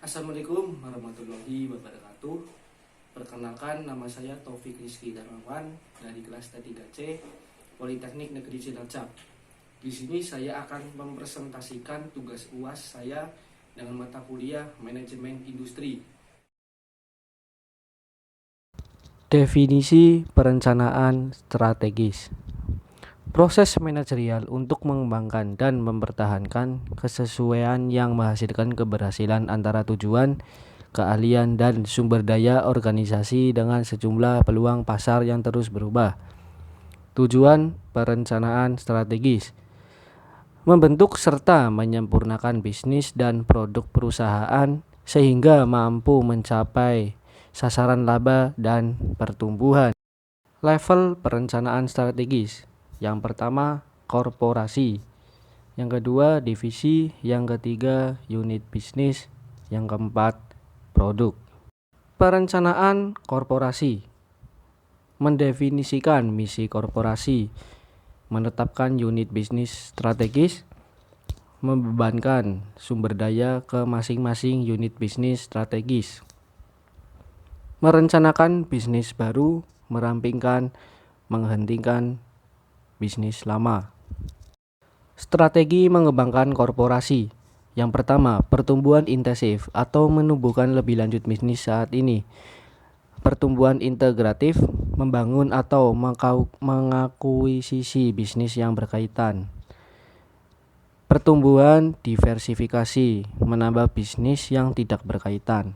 Assalamualaikum warahmatullahi wabarakatuh. Perkenalkan, nama saya Taufik Rizky Darmawan dari kelas T3C Politeknik Negeri Cilacap. Di sini saya akan mempresentasikan tugas UAS saya dengan mata kuliah Manajemen Industri. Definisi perencanaan strategis. Proses manajerial untuk mengembangkan dan mempertahankan kesesuaian yang menghasilkan keberhasilan antara tujuan, keahlian, dan sumber daya organisasi dengan sejumlah peluang pasar yang terus berubah. Tujuan perencanaan strategis: membentuk serta menyempurnakan bisnis dan produk perusahaan sehingga mampu mencapai sasaran laba dan pertumbuhan. Level perencanaan strategis: yang pertama, korporasi. Yang kedua, divisi. Yang ketiga, unit bisnis. Yang keempat, produk. Perencanaan korporasi: mendefinisikan misi korporasi, menetapkan unit bisnis strategis, membebankan sumber daya ke masing-masing unit bisnis strategis, merencanakan bisnis baru, merampingkan, menghentikan bisnis lama. Strategi mengembangkan korporasi: yang pertama, pertumbuhan intensif atau menumbuhkan lebih lanjut bisnis saat ini. Pertumbuhan integratif: membangun atau mengakuisisi bisnis yang berkaitan. Pertumbuhan diversifikasi: menambah bisnis yang tidak berkaitan.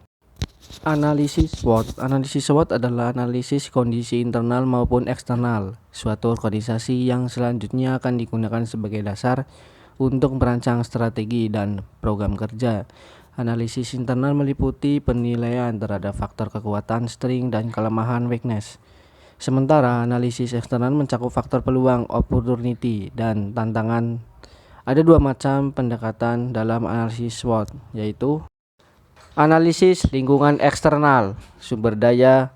Analisis SWOT. Analisis SWOT adalah analisis kondisi internal maupun eksternal suatu organisasi yang selanjutnya akan digunakan sebagai dasar untuk merancang strategi dan program kerja. Analisis internal meliputi penilaian terhadap faktor kekuatan, strength, dan kelemahan weakness. Sementara analisis eksternal mencakup faktor peluang, opportunity, dan tantangan. Ada dua macam pendekatan dalam analisis SWOT, yaitu analisis lingkungan eksternal, sumber daya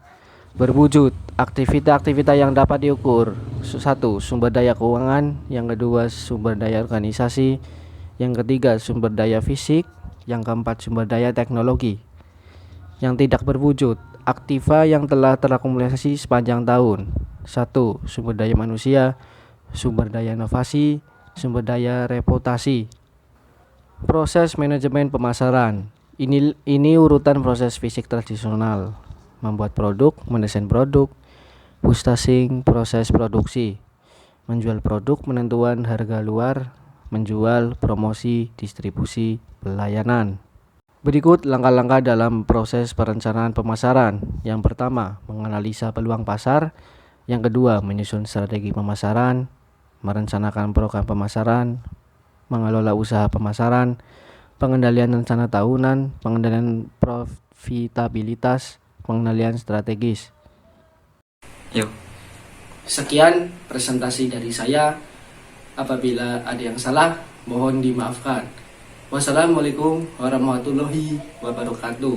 berwujud, aktivitas-aktivitas yang dapat diukur. 1. Sumber daya keuangan. Yang kedua, sumber daya organisasi. Yang ketiga, sumber daya fisik. Yang keempat, sumber daya teknologi. Yang tidak berwujud, aktiva yang telah terakumulasi sepanjang tahun. 1. Sumber daya manusia, sumber daya inovasi, sumber daya reputasi. Proses manajemen pemasaran. Ini urutan proses fisik tradisional: membuat produk, mendesain produk, purchasing, proses produksi, menjual produk, penentuan harga luar, menjual, promosi, distribusi, pelayanan. Berikut langkah-langkah dalam proses perencanaan pemasaran. Yang pertama, menganalisa peluang pasar. Yang kedua, menyusun strategi pemasaran, merencanakan program pemasaran, mengelola usaha pemasaran, pengendalian rencana tahunan, pengendalian profitabilitas, pengendalian strategis. Sekian presentasi dari saya. Apabila ada yang salah, mohon dimaafkan. Wassalamualaikum warahmatullahi wabarakatuh.